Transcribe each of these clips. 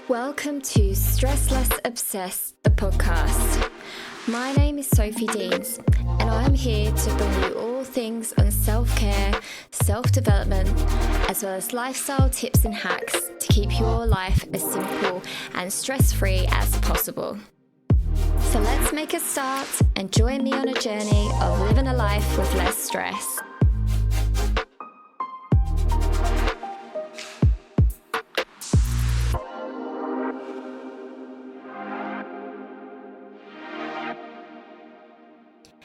Welcome to Stress Less Obsessed, the podcast. My name is Sophie Deans, and I'm here to bring you all things on self-care, self-development, as well as lifestyle tips and hacks to keep your life as simple and stress-free as possible. So let's make a start and join me on a journey of living a life with less stress.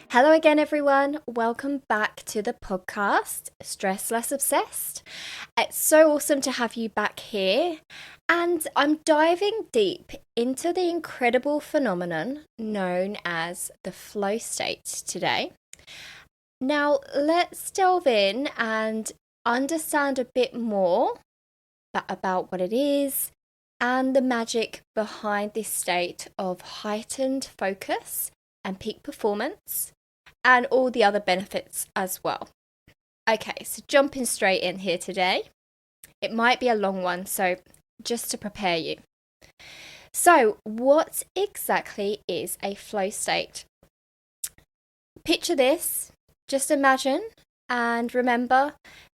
Hello again, everyone. Welcome back to the podcast, Stress Less Obsessed. It's so awesome to have you back here. And I'm diving deep into the incredible phenomenon known as the flow state today. Now, let's delve in and understand a bit more about what it is and the magic behind this state of heightened focus and peak performance, and all the other benefits as well. Okay, so jumping straight in here today. It might be a long one, so just to prepare you. So, what exactly is a flow state? Picture this, just imagine and remember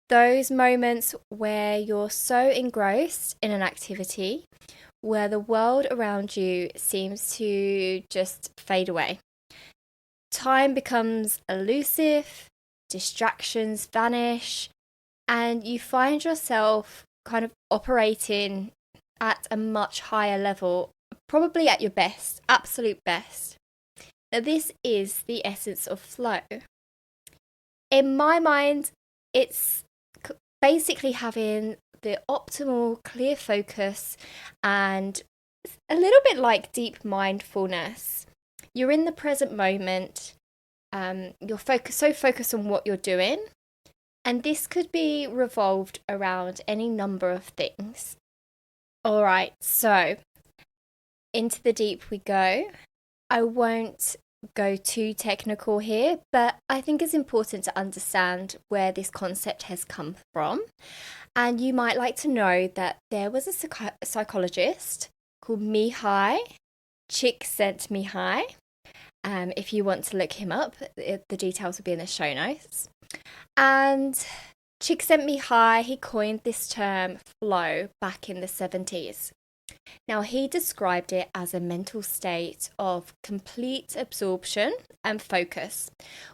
those moments where you're so engrossed in an activity where the world around you seems to just fade away. Time becomes elusive, distractions vanish, and you find yourself kind of operating at a much higher level, probably at your best, absolute best. Now, this is the essence of flow. In my mind, it's basically having the optimal clear focus and a little bit like deep mindfulness. You're in the present moment, you're focused on what you're doing, and this could be revolved around any number of things. All right, so into the deep we go. I won't go too technical here, but I think it's important to understand where this concept has come from. And you might like to know that there was a psychologist called Mihály Csíkszentmihályi. If you want to look him up, the details will be in the show notes. And Csíkszentmihályi, he coined this term flow back in the 70s. Now, he described it as a mental state of complete absorption and focus,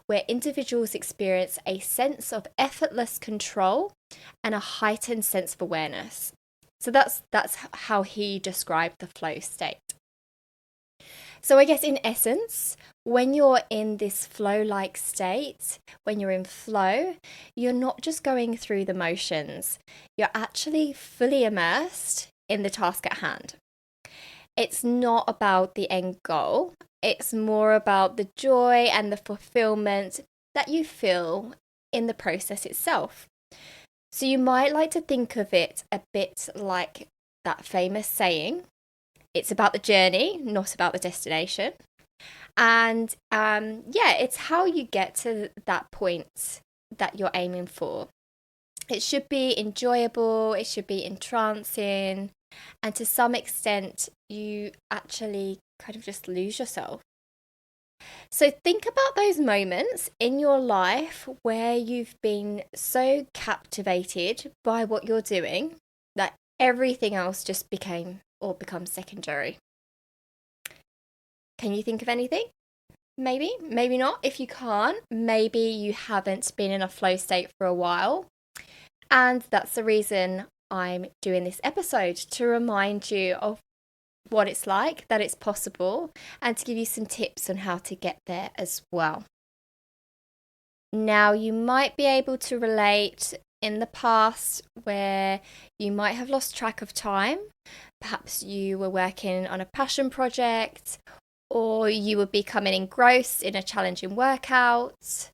where individuals experience a sense of effortless control and a heightened sense of awareness. So that's how he described the flow state. So I guess in essence, when you're in this flow-like state, when you're in flow, you're not just going through the motions. You're actually fully immersed in the task at hand. It's not about the end goal. It's more about the joy and the fulfillment that you feel in the process itself. So you might like to think of it a bit like that famous saying, it's about the journey, not about the destination. And it's how you get to that point that you're aiming for. It should be enjoyable, it should be entrancing, and to some extent, you actually kind of just lose yourself. So think about those moments in your life where you've been so captivated by what you're doing that everything else just becomes secondary. Can you think of anything? Maybe not. If you can't, maybe you haven't been in a flow state for a while. And that's the reason I'm doing this episode, to remind you of what it's like, that it's possible, and to give you some tips on how to get there as well. Now, you might be able to relate in the past where you might have lost track of time. Perhaps you were working on a passion project, or you were becoming engrossed in a challenging workout,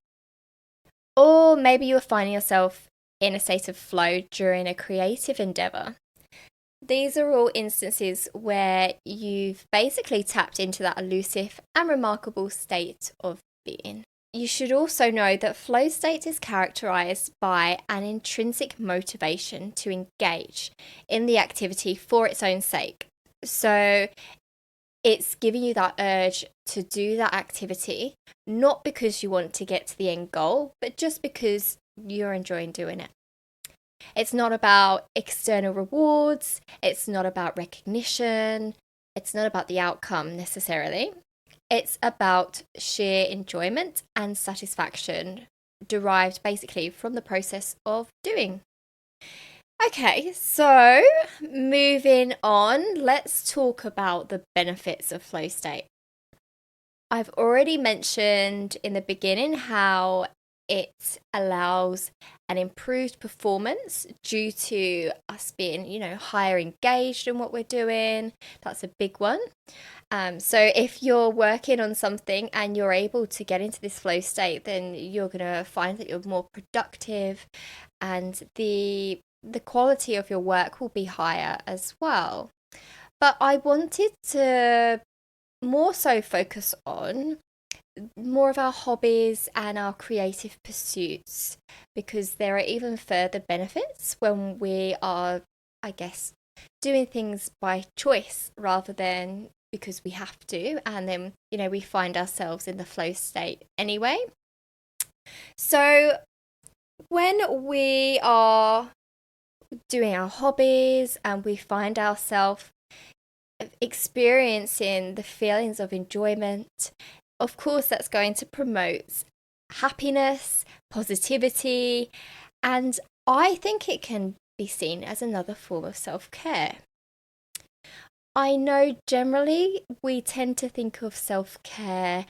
or maybe you were finding yourself in a state of flow during a creative endeavour. These are all instances where you've basically tapped into that elusive and remarkable state of being. You should also know that flow state is characterized by an intrinsic motivation to engage in the activity for its own sake. So it's giving you that urge to do that activity, not because you want to get to the end goal, but just because you're enjoying doing it. It's not about external rewards. It's not about recognition. It's not about the outcome necessarily. It's about sheer enjoyment and satisfaction derived basically from the process of doing. Okay, so moving on, let's talk about the benefits of flow state. I've already mentioned in the beginning how it allows an improved performance due to us being, higher engaged in what we're doing. That's a big one. So if you're working on something and you're able to get into this flow state, then you're going to find that you're more productive and the quality of your work will be higher as well. But I wanted to more so focus on more of our hobbies and our creative pursuits, because there are even further benefits when we are, I guess, doing things by choice rather than because we have to, and then we find ourselves in the flow state anyway. So when we are doing our hobbies and we find ourselves experiencing the feelings of enjoyment, of course that's going to promote happiness, positivity, and I think it can be seen as another form of self-care. I know generally we tend to think of self-care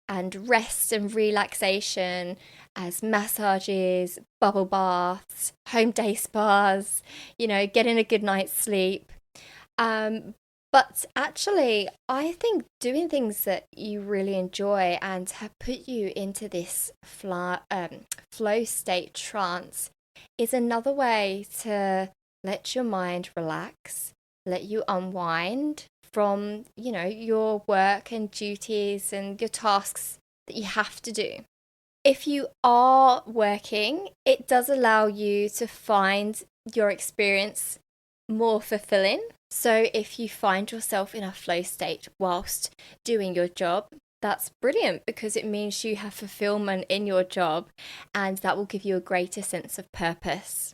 and rest and relaxation as massages, bubble baths, home day spas, getting a good night's sleep. But actually, I think doing things that you really enjoy and have put you into this flow state trance is another way to let your mind relax, let you unwind from, your work and duties and your tasks that you have to do. If you are working, it does allow you to find your experience more fulfilling. So if you find yourself in a flow state whilst doing your job, that's brilliant because it means you have fulfillment in your job and that will give you a greater sense of purpose.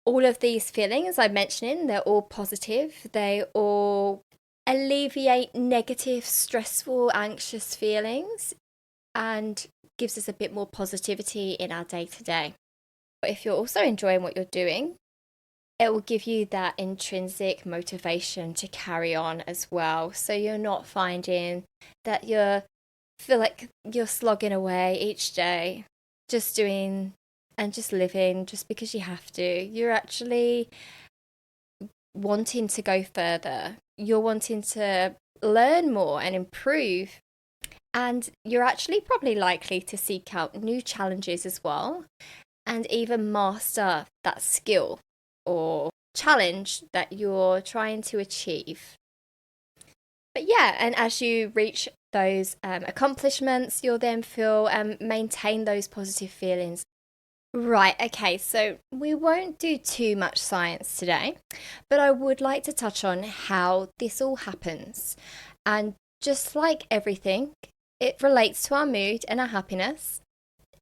All of these feelings I'm mentioning, they're all positive. They all alleviate negative, stressful, anxious feelings and gives us a bit more positivity in our day-to-day. But if you're also enjoying what you're doing, it will give you that intrinsic motivation to carry on as well. So you're not finding that you feel like you're slogging away each day, just doing and just living just because you have to. You're actually wanting to go further. You're wanting to learn more and improve. And you're actually probably likely to seek out new challenges as well and even master that skill or challenge that you're trying to achieve. But yeah, and as you reach those accomplishments, you'll then feel maintain those positive feelings. Right, okay, so we won't do too much science today, but I would like to touch on how this all happens. And just like everything, it relates to our mood and our happiness,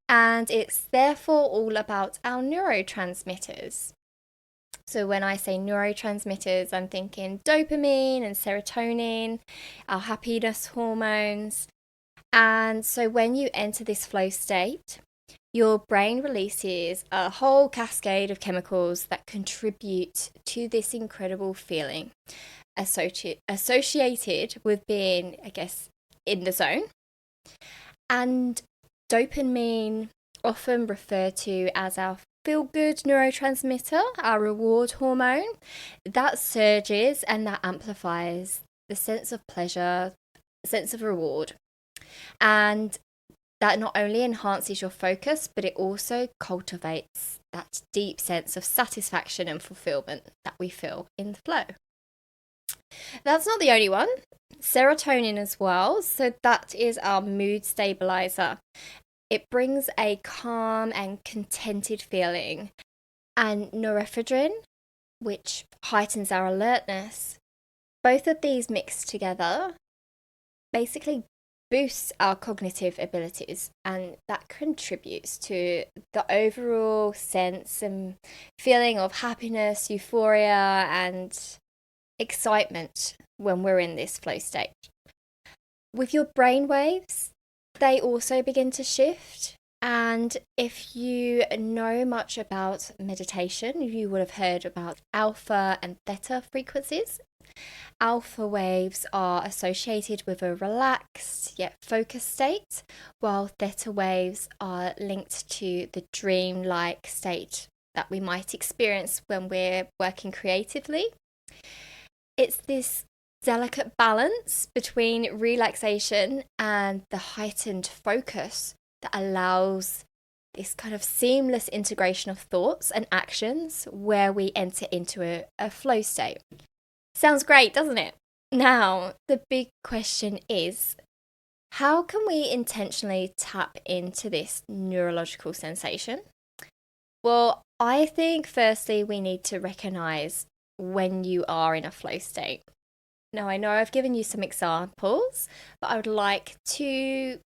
and it's therefore all about our neurotransmitters. So when I say neurotransmitters, I'm thinking dopamine and serotonin, our happiness hormones. And so when you enter this flow state, your brain releases a whole cascade of chemicals that contribute to this incredible feeling associated with being, I guess, in the zone. And dopamine, often referred to as our feel-good neurotransmitter, our reward hormone, that surges and that amplifies the sense of pleasure, sense of reward. And that not only enhances your focus, but it also cultivates that deep sense of satisfaction and fulfillment that we feel in the flow. That's not the only one. Serotonin as well. So that is our mood stabilizer. It brings a calm and contented feeling. And norepinephrine, which heightens our alertness, Both of these mixed together basically boosts our cognitive abilities, and that contributes to the overall sense and feeling of happiness, euphoria, and excitement when we're in this flow state. With your brain waves, they also begin to shift. And if you know much about meditation, you would have heard about alpha and theta frequencies. Alpha waves are associated with a relaxed yet focused state, while theta waves are linked to the dream-like state that we might experience when we're working creatively. It's this delicate balance between relaxation and the heightened focus that allows this kind of seamless integration of thoughts and actions where we enter into a flow state. Sounds great, doesn't it? Now, the big question is, how can we intentionally tap into this neurological sensation? Well, I think firstly we need to recognize when you are in a flow state. Now, I know I've given you some examples, but I would like to,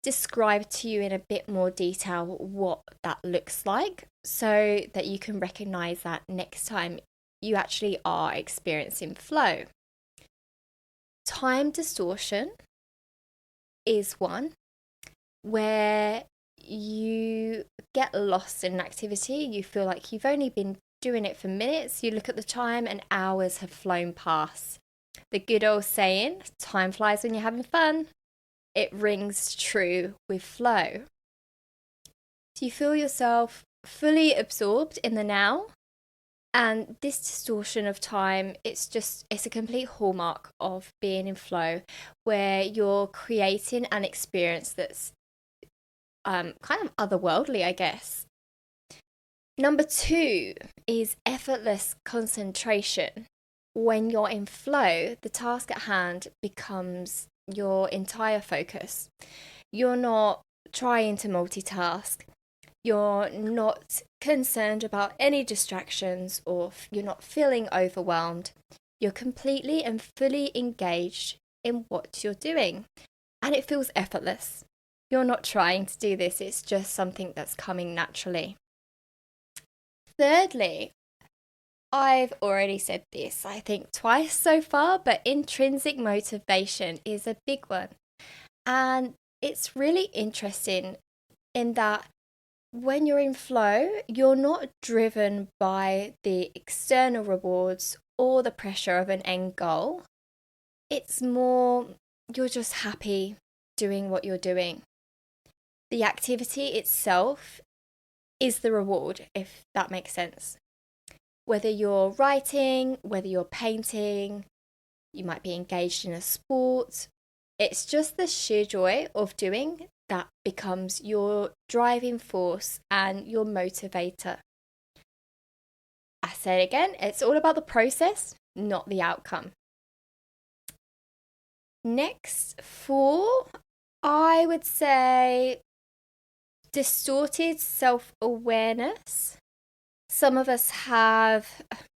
describe to you in a bit more detail what that looks like so that you can recognize that next time you actually are experiencing flow. Time distortion is one where you get lost in an activity. You feel like you've only been doing it for minutes. You look at the time and hours have flown past. The good old saying, time flies when you're having fun. It rings true with flow. Do you feel yourself fully absorbed in the now? And this distortion of time, it's a complete hallmark of being in flow, where you're creating an experience that's kind of otherworldly, I guess. Number 2 is effortless concentration. When you're in flow, the task at hand becomes your entire focus. You're not trying to multitask. You're not concerned about any distractions, or you're not feeling overwhelmed. You're completely and fully engaged in what you're doing, and it feels effortless. You're not trying to do this, it's just something that's coming naturally. Thirdly, I've already said this, I think twice so far, but intrinsic motivation is a big one. And it's really interesting in that when you're in flow, you're not driven by the external rewards or the pressure of an end goal. It's more, you're just happy doing what you're doing. The activity itself is the reward, if that makes sense. Whether you're writing, whether you're painting, you might be engaged in a sport, it's just the sheer joy of doing that becomes your driving force and your motivator. I say it again, it's all about the process, not the outcome. Next, 4, I would say distorted self-awareness. Some of us have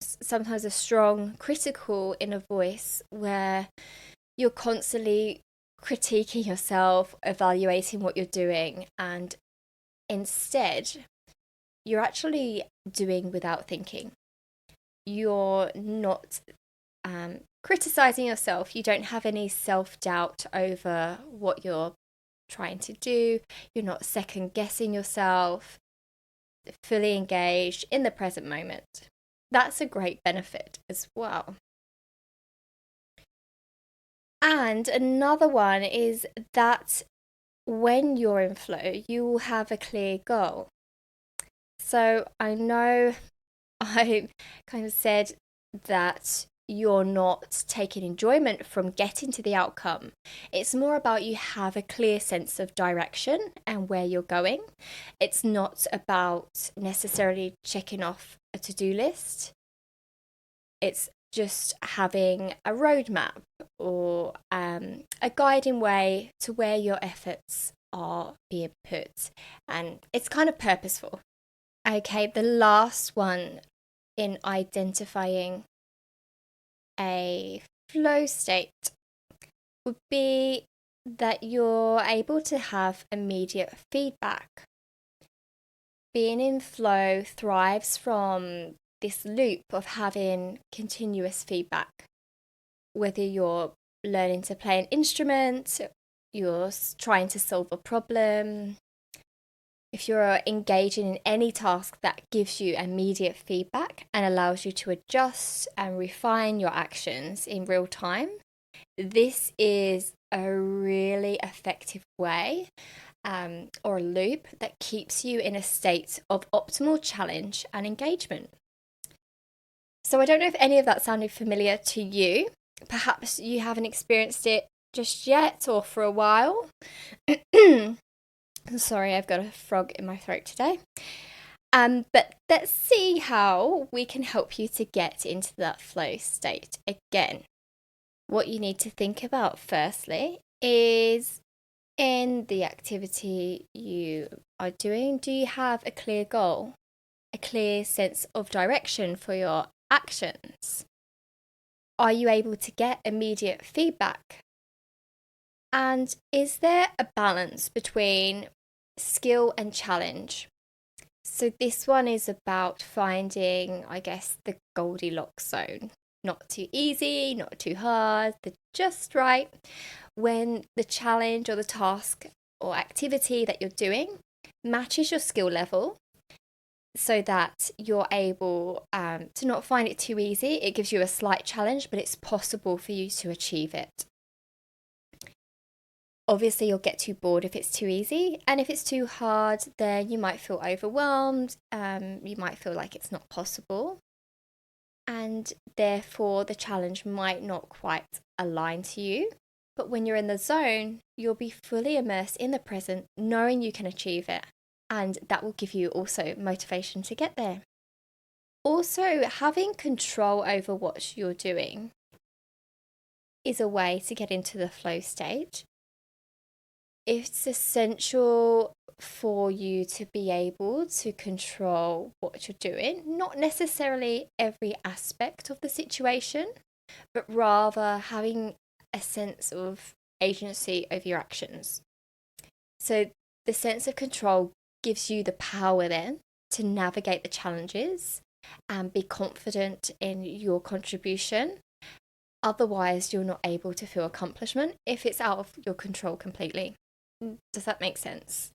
sometimes a strong critical inner voice where you're constantly critiquing yourself, evaluating what you're doing, and instead you're actually doing without thinking. You're not criticizing yourself. You don't have any self-doubt over what you're trying to do. You're not second guessing yourself. Fully engaged in the present moment. That's a great benefit as well. And another one is that when you're in flow, you will have a clear goal. So I know I kind of said that you're not taking enjoyment from getting to the outcome. It's more about you have a clear sense of direction and where you're going. It's not about necessarily checking off a to-do list. It's just having a roadmap or a guiding way to where your efforts are being put. And it's kind of purposeful. Okay, the last one in identifying a flow state would be that you're able to have immediate feedback. Being in flow thrives from this loop of having continuous feedback. Whether you're learning to play an instrument, you're trying to solve a problem, if you're engaging in any task that gives you immediate feedback and allows you to adjust and refine your actions in real time, this is a really effective way or a loop that keeps you in a state of optimal challenge and engagement. So I don't know if any of that sounded familiar to you. Perhaps you haven't experienced it just yet or for a while. Sorry, I've got a frog in my throat today. But let's see how we can help you to get into that flow state again. What you need to think about firstly is, in the activity you are doing, do you have a clear goal, a clear sense of direction for your actions? Are you able to get immediate feedback? And is there a balance between skill and challenge? So this one is about finding, I guess, the Goldilocks zone. Not too easy, not too hard, the just right. When the challenge or the task or activity that you're doing matches your skill level, so that you're able to not find it too easy. It gives you a slight challenge, but it's possible for you to achieve it. Obviously, you'll get too bored if it's too easy, and if it's too hard, then you might feel overwhelmed. You might feel like it's not possible, and therefore the challenge might not quite align to you. But when you're in the zone, you'll be fully immersed in the present, knowing you can achieve it, and that will give you also motivation to get there. Also, having control over what you're doing is a way to get into the flow state. It's essential for you to be able to control what you're doing, not necessarily every aspect of the situation, but rather having a sense of agency over your actions. So the sense of control gives you the power then to navigate the challenges and be confident in your contribution. Otherwise, you're not able to feel accomplishment if it's out of your control completely. Does that make sense?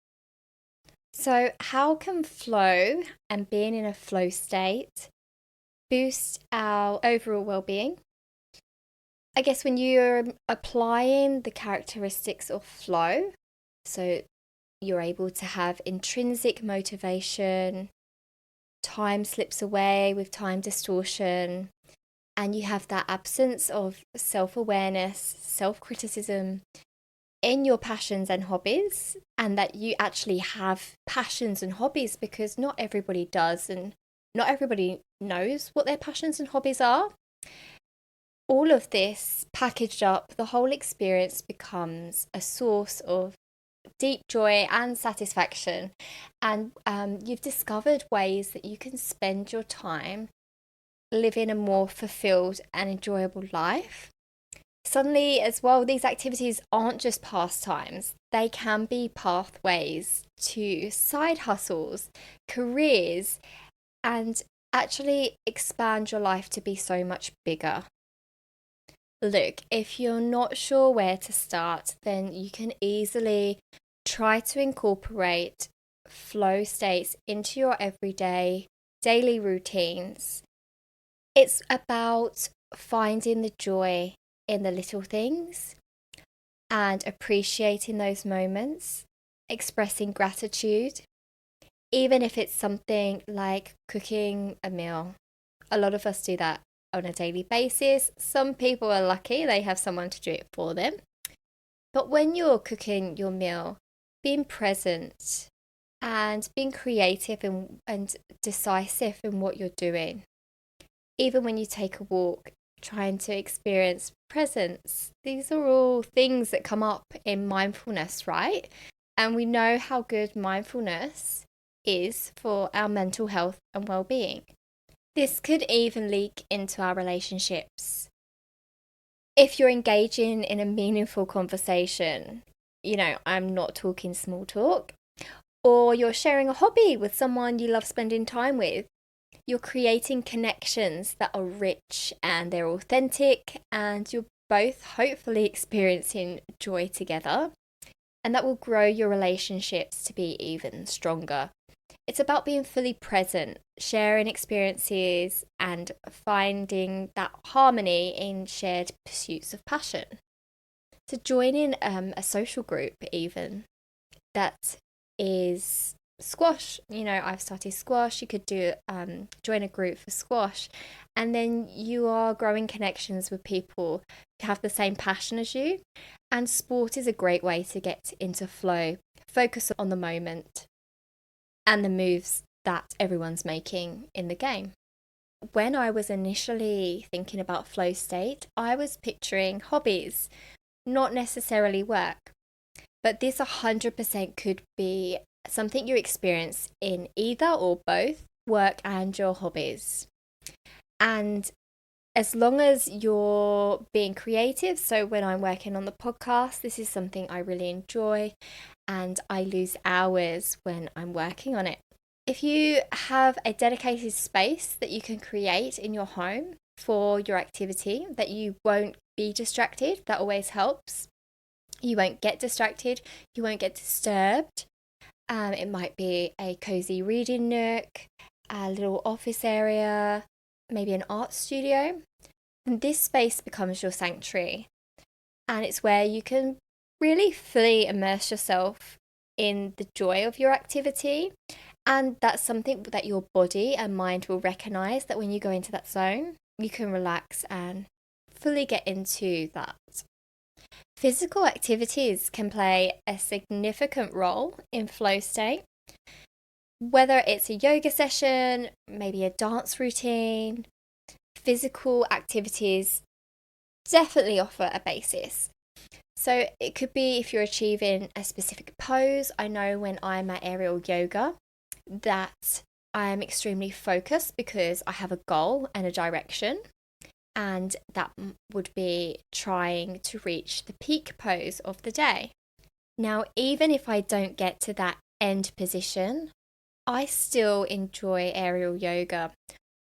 So how can flow and being in a flow state boost our overall well-being? I guess when you're applying the characteristics of flow, so you're able to have intrinsic motivation, time slips away with time distortion, and you have that absence of self-awareness, self-criticism in your passions and hobbies, and that you actually have passions and hobbies, because not everybody does, and not everybody knows what their passions and hobbies are. All of this packaged up, the whole experience becomes a source of deep joy and satisfaction, and you've discovered ways that you can spend your time living a more fulfilled and enjoyable life. Suddenly, as well, these activities aren't just pastimes. They can be pathways to side hustles, careers, and actually expand your life to be so much bigger. Look, if you're not sure where to start, then you can easily try to incorporate flow states into your everyday, daily routines. It's about finding the joy in the little things and appreciating those moments, expressing gratitude, even if it's something like cooking a meal. A lot of us do that on a daily basis. Some people are lucky, they have someone to do it for them. But when you're cooking your meal, being present and being creative and decisive in what you're doing. Even when you take a walk, trying to experience presence. These are all things that come up in mindfulness, right? And we know how good mindfulness is for our mental health and well-being. This could even leak into our relationships. If you're engaging in a meaningful conversation, I'm not talking small talk, or you're sharing a hobby with someone you love spending time with, you're creating connections that are rich and they're authentic, and you're both hopefully experiencing joy together. And that will grow your relationships to be even stronger. It's about being fully present, sharing experiences, and finding that harmony in shared pursuits of passion. So join in a social group even that is squash. I've started squash. You could do join a group for squash, and then you are growing connections with people who have the same passion as you. And sport is a great way to get into flow, focus on the moment and the moves that everyone's making in the game. When I was initially thinking about flow state, I was picturing hobbies, not necessarily work. But this 100% could be something you experience in either or both work and your hobbies. And as long as you're being creative, so when I'm working on the podcast, this is something I really enjoy, and I lose hours when I'm working on it. If you have a dedicated space that you can create in your home for your activity, that you won't be distracted, that always helps. You won't get distracted, you won't get disturbed. It might be a cozy reading nook, a little office area, maybe an art studio. And this space becomes your sanctuary. And it's where you can really fully immerse yourself in the joy of your activity. And that's something that your body and mind will recognize, that when you go into that zone, you can relax and fully get into that. Physical activities can play a significant role in flow state. Whether it's a yoga session, maybe a dance routine, physical activities definitely offer a basis. So it could be if you're achieving a specific pose. I know when I'm at aerial yoga that I am extremely focused because I have a goal and a direction. And that would be trying to reach the peak pose of the day. Now, even if I don't get to that end position, I still enjoy aerial yoga.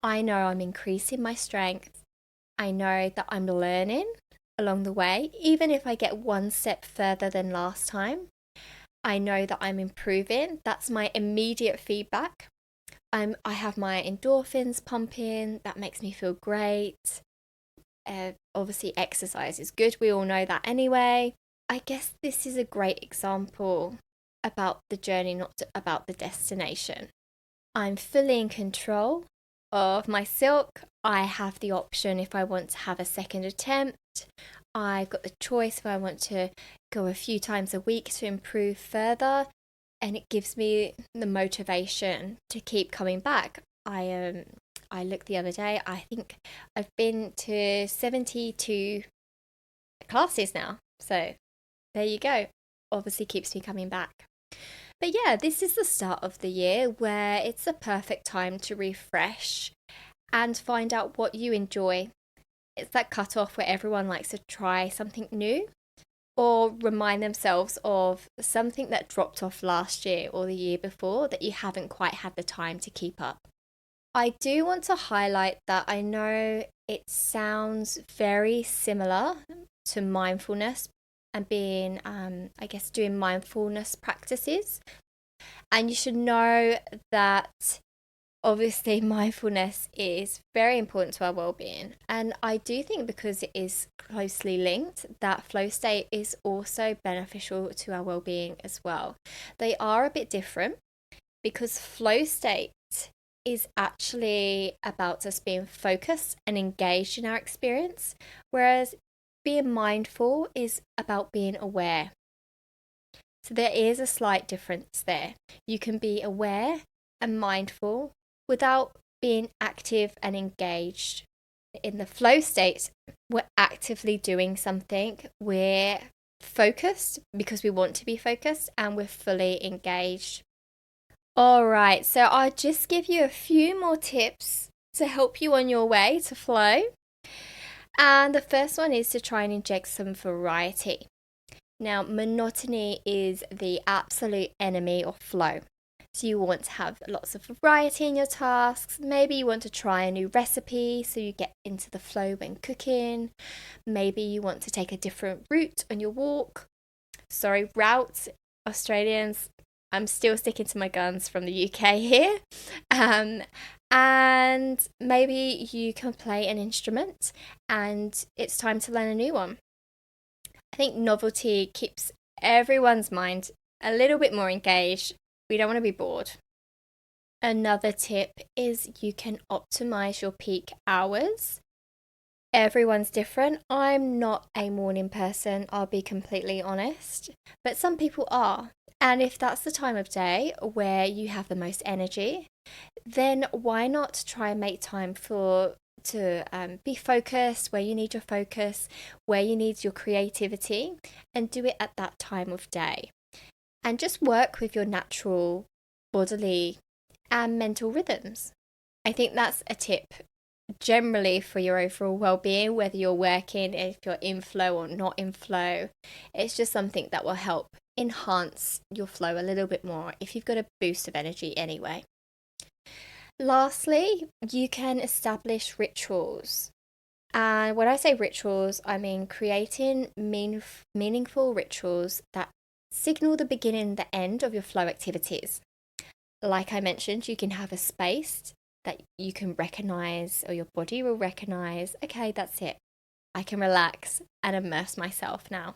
I know I'm increasing my strength. I know that I'm learning along the way, even if I get one step further than last time. I know that I'm improving. That's my immediate feedback. I have my endorphins pumping. That makes me feel great. Obviously, exercise is good. We all know that anyway. I guess this is a great example about the journey, not about the destination. I'm fully in control of my silk. I have the option if I want to have a second attempt. I've got the choice if I want to go a few times a week to improve further. And it gives me the motivation to keep coming back. I looked the other day, I think I've been to 72 classes now. So there you go. Obviously keeps me coming back. But yeah, this is the start of the year where it's the perfect time to refresh and find out what you enjoy. It's that cutoff where everyone likes to try something new or remind themselves of something that dropped off last year or the year before that you haven't quite had the time to keep up. I do want to highlight that I know it sounds very similar to mindfulness and being, doing mindfulness practices. And you should know that obviously mindfulness is very important to our well-being. And I do think because it is closely linked, that flow state is also beneficial to our well-being as well. They are a bit different because flow state is actually about us being focused and engaged in our experience, whereas being mindful is about being aware. So there is a slight difference there. You can be aware and mindful without being active and engaged. In the flow state, we're actively doing something. We're focused because we want to be focused, and we're fully engaged. All right, so I'll just give you a few more tips to help you on your way to flow. And the first one is to try and inject some variety. Now, monotony is the absolute enemy of flow. So you want to have lots of variety in your tasks. Maybe you want to try a new recipe so you get into the flow when cooking. Maybe you want to take a different route on your walk. Sorry, route, Australians. I'm still sticking to my guns from the UK here. And maybe you can play an instrument and it's time to learn a new one. I think novelty keeps everyone's mind a little bit more engaged. We don't want to be bored. Another tip is you can optimize your peak hours. Everyone's different. I'm not a morning person, I'll be completely honest, but some people are. And if that's the time of day where you have the most energy, then why not try and make time to be focused where you need your focus, where you need your creativity, and do it at that time of day. And just work with your natural bodily and mental rhythms. I think that's a tip generally for your overall well-being, whether you're working, if you're in flow or not in flow. It's just something that will help enhance your flow a little bit more if you've got a boost of energy anyway. Lastly, you can establish rituals. And when I say rituals, I mean creating meaningful rituals that signal the beginning and the end of your flow activities. Like I mentioned, you can have a space that you can recognize, or your body will recognize, okay, that's it. I can relax and immerse myself now.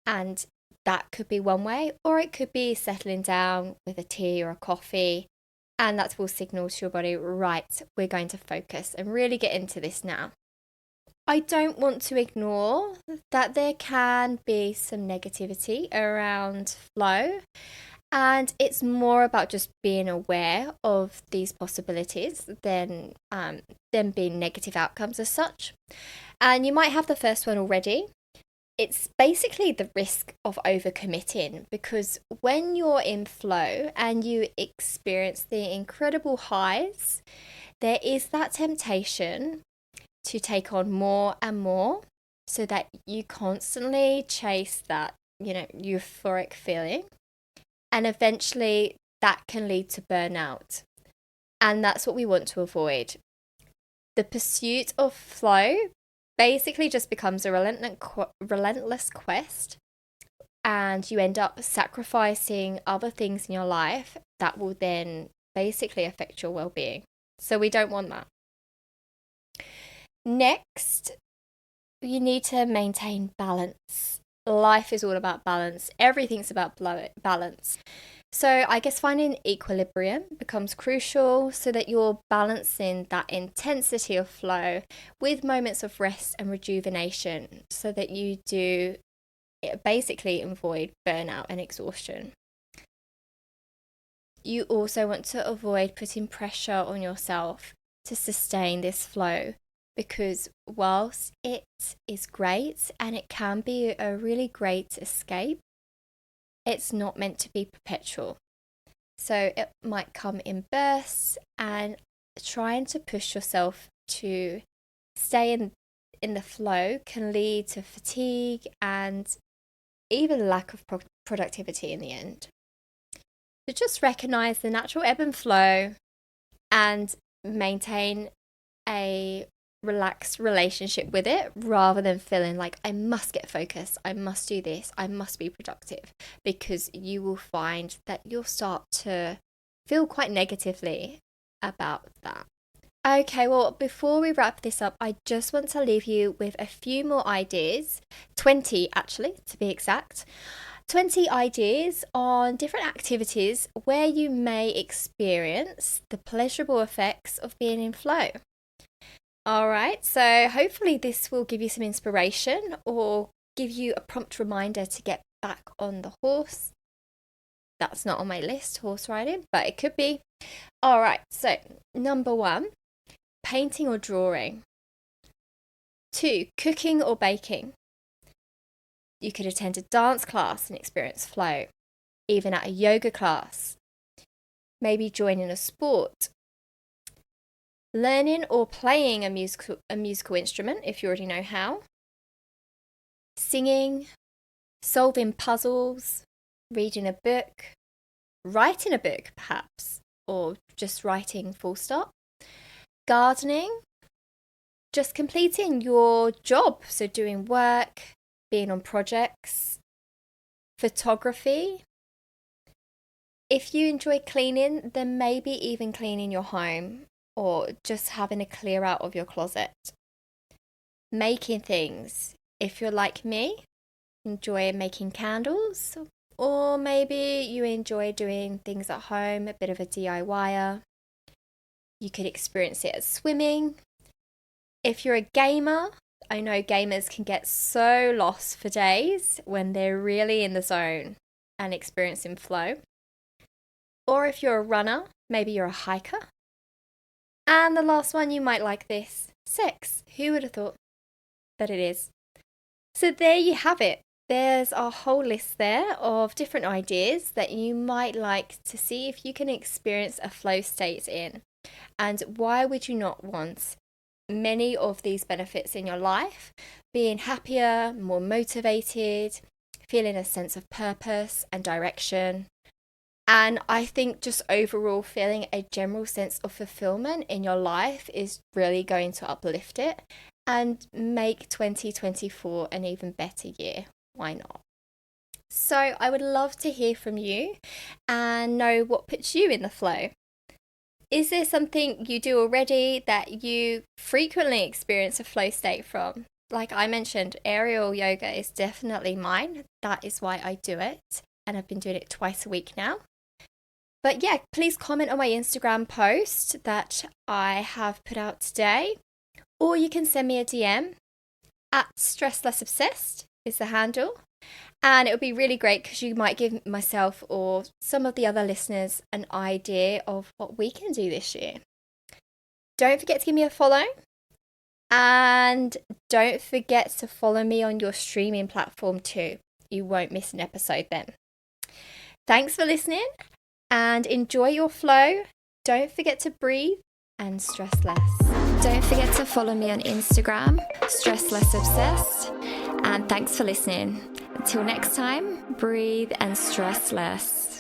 And that could be one way, or it could be settling down with a tea or a coffee. And that will signal to your body, right, we're going to focus and really get into this now. I don't want to ignore that there can be some negativity around flow. And it's more about just being aware of these possibilities than being negative outcomes as such. And you might have the first one already. It's basically the risk of overcommitting, because when you're in flow and you experience the incredible highs, there is that temptation to take on more and more, so that you constantly chase that, euphoric feeling. And eventually that can lead to burnout. And that's what we want to avoid. The pursuit of flow basically just becomes a relentless quest. And you end up sacrificing other things in your life that will then basically affect your well-being. So we don't want that. Next, you need to maintain balance. Life is all about balance. Everything's about balance. So I guess finding equilibrium becomes crucial, so that you're balancing that intensity of flow with moments of rest and rejuvenation, so that you do basically avoid burnout and exhaustion. You also want to avoid putting pressure on yourself to sustain this flow, because whilst it is great and it can be a really great escape, it's not meant to be perpetual. So it might come in bursts, and trying to push yourself to stay in the flow can lead to fatigue and even lack of productivity in the end. So just recognize the natural ebb and flow and maintain a relaxed relationship with it, rather than feeling like I must get focused, I must do this, I must be productive, because you will find that you'll start to feel quite negatively about that. Okay, well, before we wrap this up, I just want to leave you with a few more ideas, 20 actually, to be exact. 20 ideas on different activities where you may experience the pleasurable effects of being in flow. All right, so hopefully this will give you some inspiration, or give you a prompt reminder to get back on the horse. That's not on my list, horse riding, but it could be. All right, so number 1, painting or drawing. 2, cooking or baking. You could attend a dance class and experience flow, even at a yoga class. Maybe join in a sport. learning or playing a musical instrument if you already know how, singing, solving puzzles, reading a book, writing a book perhaps, or just writing full stop, gardening, just completing your job, so doing work, being on projects, photography. If you enjoy cleaning, then maybe even cleaning your home or just having a clear out of your closet. Making things. If you're like me, enjoy making candles, or maybe you enjoy doing things at home, a bit of a DIYer. You could experience it as swimming. If you're a gamer, I know gamers can get so lost for days when they're really in the zone and experiencing flow. Or if you're a runner, maybe you're a hiker. And the last one, you might like this, sex. Who would have thought that it is? So there you have it. There's a whole list there of different ideas that you might like to see if you can experience a flow state in. And why would you not want many of these benefits in your life? Being happier, more motivated, feeling a sense of purpose and direction. And I think just overall feeling a general sense of fulfillment in your life is really going to uplift it and make 2024 an even better year. Why not? So I would love to hear from you and know what puts you in the flow. Is there something you do already that you frequently experience a flow state from? Like I mentioned, aerial yoga is definitely mine. That is why I do it. And I've been doing it twice a week now. But yeah, please comment on my Instagram post that I have put out today. Or you can send me a DM at stresslessobsessed is the handle. And it would be really great because you might give myself or some of the other listeners an idea of what we can do this year. Don't forget to give me a follow. And don't forget to follow me on your streaming platform too. You won't miss an episode then. Thanks for listening and enjoy your flow. Don't forget to breathe and stress less. Don't forget to follow me on Instagram, Stress Less Obsessed. And thanks for listening. Until next time, breathe and stress less.